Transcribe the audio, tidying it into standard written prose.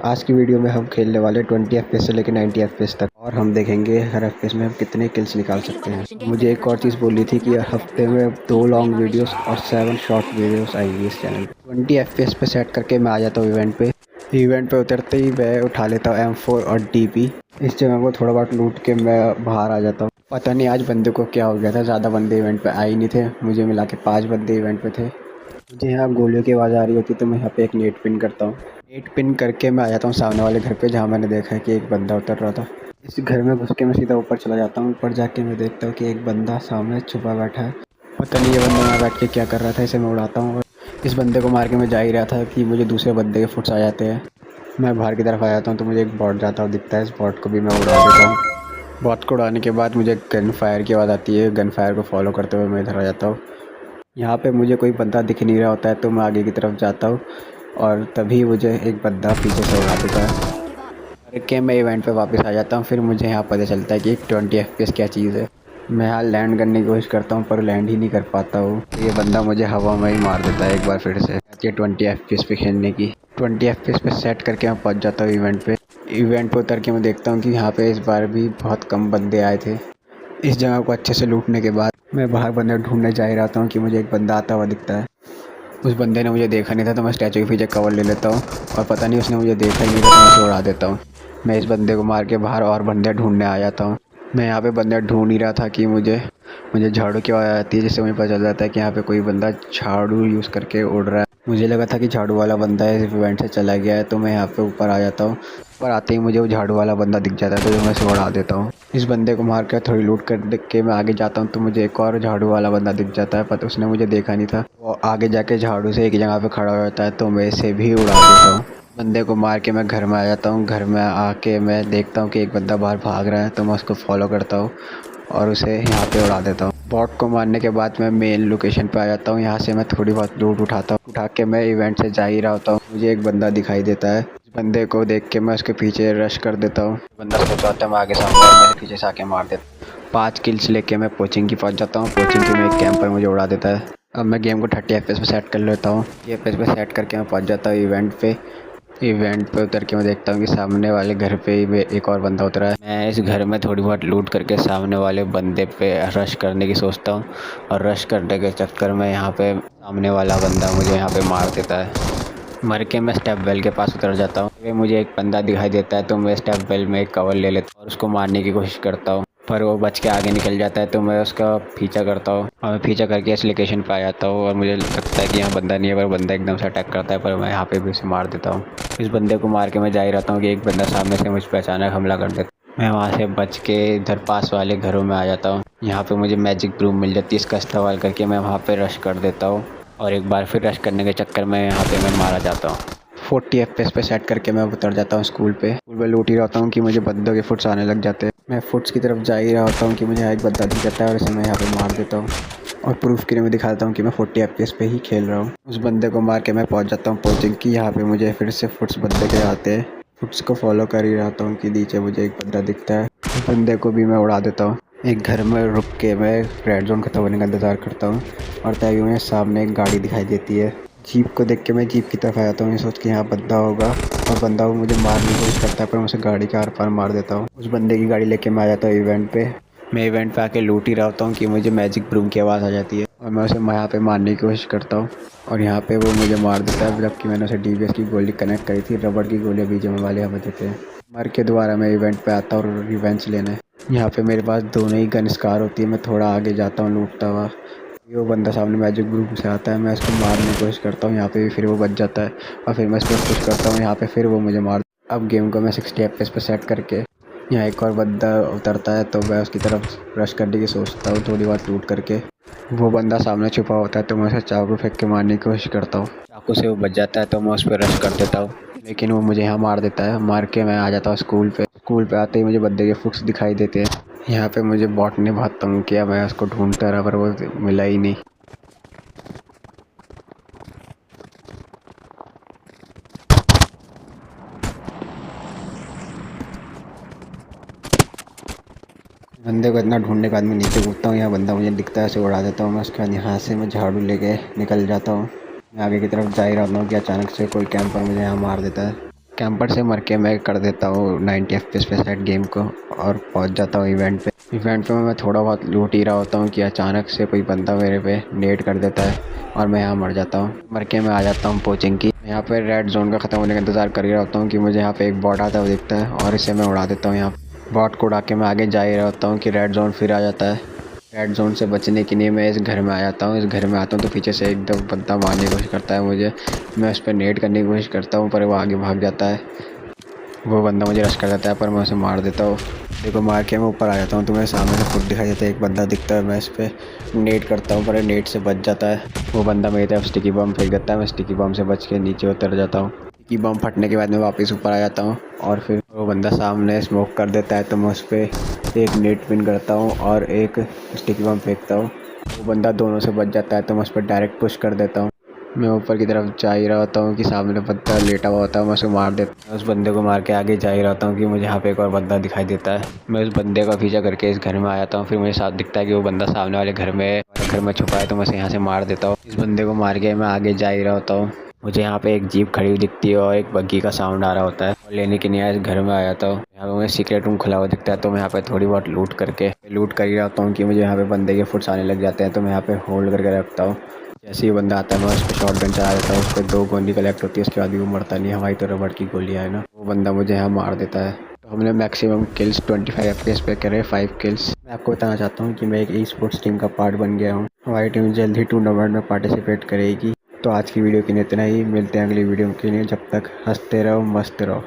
आज की वीडियो में हम खेलने वाले 20 FPS से लेकर 90 FPS तक और हम देखेंगे हर FPS में हम कितने किल्स निकाल सकते हैं। मुझे एक और चीज़ बोली थी कि हफ्ते में 2 लॉन्ग वीडियोस और 7 शॉर्ट वीडियोस आएंगी इस चैनल पे। 20 FPS पे सेट करके मैं आ जाता हूँ इवेंट पे। इवेंट पे उतरते ही मैं उठा लेता हूँ M4 और DP। इस जगह को थोड़ा बहुत लूट के मैं बाहर आ जाता हूँ। पता नहीं आज बंदे को क्या हो गया था, ज़्यादा बंदे इवेंट पे आए नहीं थे। मुझे मिला के 5 बंदे इवेंट पे थे। मुझे यहाँ गोलियों की आवाज़ आ रही होती तो मैं यहाँ पे एक नेट पिन करता हूँ। नेट पिन करके मैं आ जाता हूँ सामने वाले घर पे जहाँ मैंने देखा है कि एक बंदा उतर रहा था। इस घर में घुस के मैं सीधा ऊपर चला जाता हूँ। ऊपर जाके मैं देखता हूँ कि एक बंदा सामने छुपा बैठा है। पता नहीं ये बंदा यहाँ बैठ के क्या कर रहा था। इसे मैं उड़ाता हूँ और इस बंदे को मार के मैं जा ही रहा था कि मुझे दूसरे बंदे के फुट्स आ जाते हैं। मैं बाहर की तरफ आ जाता हूँ तो मुझे एक बॉट जाता हुआ दिखता है। इस बॉट को भी मैं उड़ा देता हूँ। बॉट को उड़ाने के बाद मुझे गन फायर की आवाज़ आती है। गन फायर को फॉलो करते हुए मैं इधर आ जाता हूँ। यहाँ पे मुझे कोई बंदा दिख नहीं रहा होता है तो मैं आगे की तरफ जाता हूँ और तभी मुझे एक बंदा पीछे से उड़ा देता है और के मैं इवेंट पे वापस आ जाता हूँ। फिर मुझे यहाँ पता चलता है कि 20 FPS क्या चीज़ है। मैं यहाँ लैंड करने की कोशिश करता हूँ पर लैंड ही नहीं कर पाता हूँ। ये बंदा मुझे हवा में ही मार देता है एक बार फिर से। ये 20 FPS पे खेलने की 20 FPS पे सेट करके मैं पहुँच जाता हूँ इवेंट पे। इवेंट पे उतर के मैं देखता हूँ कि यहाँ पे इस बार भी बहुत कम बंदे आए थे। इस जगह को अच्छे से लूटने के बाद मैं बाहर बंदे ढूंढने जा ही रहता हूँ कि मुझे एक बंदा आता हुआ दिखता है। उस बंदे ने मुझे देखा नहीं था तो मैं स्टैचू के पीछे कवर ले लेता हूँ और पता नहीं उसने मुझे देखा ही नहीं था तो मैं उसे उड़ा देता हूँ। मैं इस बंदे को मार के बाहर और बंदे ढूंढने आ जाता हूँ। मैं यहाँ पे बंदे ढूंढ ही रहा था कि मुझे झाड़ू की आवाज़ आती है जिससे मुझे पता चल जाता है कि यहाँ पे कोई बंदा झाड़ू यूज़ करके उड़ रहा है। मुझे लगा था कि झाड़ू वाला बंदा इस इवेंट से चला गया है तो मैं यहाँ पे ऊपर आ जाता हूँ। ऊपर आते ही मुझे वो झाड़ू वाला बंदा दिख जाता है तो मैं उसे उड़ा देता हूँ। इस बंदे को मार कर थोड़ी लूट कर देख के मैं आगे जाता हूँ तो मुझे एक और झाड़ू वाला बंदा दिख जाता है पर उसने मुझे देखा नहीं था। वो आगे जाके झाड़ू से एक जगह पे खड़ा हो जाता है तो मैं इसे भी उड़ा देता हूँ। बंदे को मार के मैं घर में आ जाता हूँ। घर में आके मैं देखता हूँ कि एक बंदा बाहर भाग रहा है तो मैं उसको फॉलो करता हूँ और उसे यहाँ पे उड़ा देता हूँ। बॉट को मारने के बाद मैं मेन लोकेशन पे आ जाता हूँ। यहाँ से मैं थोड़ी बहुत लूट उठाता हूँ। उठा के मैं इवेंट से जा ही रहा होता हूँ। मुझे एक बंदा दिखाई देता है। इस बंदे को देख के मैं उसके पीछे रश कर देता हूँ। बंदा सोच रहा था मैं आगे सामने मेरे पीछे से आके मार देता हूँ। 5 किल्स लेके मैं कोचिंग की पहुँच जाता हूँ। कोचिंग की में एक कैंपर मुझे उड़ा देता है। अब मैं गेम को 30 FPS पे सेट कर लेता हूँ। 30 FPS पे सेट करके मैं पहुँच जाता हूँ इवेंट पे। इवेंट पे उतर के मैं देखता हूँ कि सामने वाले घर पे ही एक और बंदा उतरा है। मैं इस घर में थोड़ी बहुत लूट करके सामने वाले बंदे पे रश करने की सोचता हूँ और रश करने के चक्कर में यहाँ पे सामने वाला बंदा मुझे यहाँ पे मार देता है। मर के मैं स्टेप वेल के पास उतर जाता हूँ। फिर मुझे एक बंदा दिखाई देता है तो मैं स्टेप वेल में एक कवर ले लेता हूँ और उसको मारने की कोशिश करता हूँ पर वो बच के आगे निकल जाता है तो मैं उसका पीछा करता हूँ और मैं पीछा करके इस लोकेशन पे आ जाता हूँ और मुझे लगता है कि यहाँ बंदा नहीं है पर बंदा एकदम से अटैक करता है पर मैं यहाँ पे भी उसे मार देता हूँ। इस बंदे को मार के मैं जा ही रहता हूँ कि एक बंदा सामने से मुझ पर अचानक हमला कर देता है। मैं वहाँ से बच के इधर पास वाले घरों में आ जाता हूँ। यहाँ पे मुझे मैजिक ब्रूम मिल जाती है। इसका इस्तेमाल करके मैं वहाँ पे रश कर देता हूँ और एक बार फिर रश करने के चक्कर में यहाँ पे मैं मारा जाता हूँ। 40 FPS पे सेट करके मैं उतर जाता हूँ स्कूल पे लूट ही रहता हूँ कि मुझे बंदों के फुट्स आने लग जाते हैं। मैं फुट्स की तरफ जा ही रहा होता हूँ कि मुझे एक बंदा दिख जाता है और इसे मैं यहाँ पे मार देता हूँ और प्रूफ के लिए मैं दिखाता हूँ कि मैं 40 FPS पे ही खेल रहा हूँ। उस बंदे को मार के मैं पहुँच जाता हूँ कोचिंग की। यहाँ पे मुझे फिर से फुट्स बंदे के आते हैं। फुट्स को फॉलो कर ही रहता हूँ कि नीचे मुझे एक बंदा दिखता है। उस बंदे को भी मैं उड़ा देता हूँ। एक घर में रुक के मैं रेड जोन खत्म होने का इंतज़ार करता हूँ और तभी मुझे सामने एक गाड़ी दिखाई देती है। जीप को देख के मैं जीप की तरफ आ जाता हूँ। ये सोच के यहाँ बंदा होगा और बंदा वो मुझे मारने की कोशिश करता है पर मैं उसे गाड़ी के आर पार मार देता हूँ। उस बंदे की गाड़ी लेके मैं आ जाता हूँ इवेंट पे। मैं इवेंट पे आके लूट ही रहा होता हूँ कि मुझे मैजिक ब्रूम की आवाज़ आ जाती है और मैं उसे यहाँ पे मारने की कोशिश करता हूँ और यहाँ पे वो मुझे मार देता है जबकि मैंने उसे DBS की गोली कनेक्ट करी थी। रबड़ की गोलियाँ BGMI वाले हमें देते हैं। मर के दोबारा मैं इवेंट पे आता हूँ और रिवेंज लेने। यहाँ पे मेरे पास दोनों ही गन स्कार होती है। मैं थोड़ा आगे जाता हूँ लूटता हुआ। वो बंदा सामने मैजिक ब्रूम से आता है। मैं इसको मारने की कोशिश करता हूँ। यहाँ पे भी फिर वो बच जाता है और फिर मैं इस पर पुश करता हूँ। यहाँ पे फिर वो मुझे मार। अब गेम को मैं 60 FPS पे सेट करके यहाँ एक और बंदा उतरता है तो मैं उसकी तरफ रश करने की सोचता हूँ थोड़ी बहुत लूट करके। वो बंदा सामने छुपा होता है तो मैं उसे चाकू फेंक के मारने की कोशिश करता हूँ। चाकू से वो बच जाता है तो मैं उस पर रश कर देता हूँ लेकिन वो मुझे यहाँ मार देता है। मार के मैं आ जाता हूँ स्कूल पे। स्कूल पे आते ही मुझे बंदे के फुट्स दिखाई देते हैं। यहाँ पे मुझे बॉट ने बहुत तंग किया। मैं उसको ढूंढता रहा पर वो मिला ही नहीं। बंदे को इतना ढूंढने के बाद मैं नीचे कूदता हूँ। यहाँ बंदा मुझे दिखता है, उसे उड़ा देता हूँ मैं। उसके बाद यहाँ से मैं झाड़ू लेके निकल जाता हूँ। मैं आगे की तरफ जा ही रहा हूँ कि अचानक से कोई कैंपर मुझे यहाँ मार देता है। कैंपर से मर के मैं कर देता हूँ 90 FPS पे सेट गेम को और पहुँच जाता हूँ इवेंट पे। इवेंट पे मैं थोड़ा बहुत लूट ही रहा होता हूँ कि अचानक से कोई बंदा मेरे पे नेट कर देता है और मैं यहाँ मर जाता हूँ। मर के मैं आ जाता हूँ कोचिंग की। यहाँ पे रेड जोन का ख़त्म होने का इंतज़ार कर ही रहा होता हूँ कि मुझे यहाँ पे एक बॉट आता है वो दिखता है और इसे मैं उड़ा देता हूँ। यहाँ बॉट को उड़ा के मैं आगे जा ही रहा होता हूँ कि रेड जोन फिर आ जाता है। रेड जोन से बचने के लिए मैं इस घर में आ जाता हूँ। इस घर में आता हूँ तो पीछे से एकदम बंदा मारने की कोशिश करता है मुझे। मैं उस पर नेट करने की कोशिश करता हूँ पर वो आगे भाग जाता है। वो बंदा मुझे रश कर देता है पर मैं उसे मार देता हूँ। देखो मार के मैं ऊपर आ जाता हूँ तो मेरे सामने से खुद दिखाई देता है एक बंदा दिखता है। मैं इस पर नेट करता हूँ पर नेट से बच जाता है। वो बंदा मेरी तरफ स्टिकी बम फेंक देता है। मैं स्टिकी बम से बच के नीचे उतर जाता हूँ। स्टिकी बम फटने के बाद मैं वापस ऊपर आ जाता हूँ और फिर वो बंदा सामने स्मोक कर देता है तो मैं उस पर एक नेट पिन करता हूँ और एक स्टिकी बम फेंकता हूँ। वो बंदा दोनों से बच जाता है तो मैं उस पर डायरेक्ट पुश कर देता हूँ। मैं ऊपर की तरफ जा ही रहा होता हूँ कि सामने बंदा लेटा हुआ होता है। मैं उसे मार देता हूँ। उस बंदे को मार के आगे जा ही रहा होता हूँ कि मुझे यहाँ पे एक और बंदा दिखाई देता है। मैं उस बंदे का पीछा करके इस घर में आ जाता हूँ। फिर मुझे साथ दिखता है कि वो बंदा सामने वाले घर में छुपा है तो मैं उसे यहाँ से मार देता हूँ। इस बंदे को मार के मैं आगे जा ही रहा होता हूँ। मुझे यहाँ पे एक जीप खड़ी हुई दिखती है और एक बग्गी का साउंड आ रहा होता है और लेने के लिए इस घर में आ जाता हूँ। यहाँ पे मुझे सीक्रेट रूम खुला हुआ दिखता है तो मैं यहाँ पे थोड़ी बहुत लूट कर ही रहता हूँ कि मुझे यहाँ पे बंदे के फुट्स आने लग जाते हैं तो मैं यहाँ पे होल्ड करके रखता हूँ। जैसे ही बंदा आता है मैं उस पर शॉट गन चला देता हूँ। उस पर 2 गोली कलेक्ट होती है उसके बाद भी वो मरता नहीं है। हमारी तो रबड़ की गोलियाँ है ना। वो बंदा मुझे यहाँ मार देता है। तो हमने मैक्सिमम किल्स 25 FPS पे करे 5 किल्स। मैं आपको बताना चाहता हूँ कि मैं एक ई स्पोर्ट्स टीम का पार्ट बन गया हूँ। हमारी टीम जल्द ही टूर्नामेंट में पार्टिसिपेट करेगी। तो आज की वीडियो के लिए इतना ही। मिलते हैं अगली वीडियो के लिए। जब तक हंसते रहो मस्त रहो।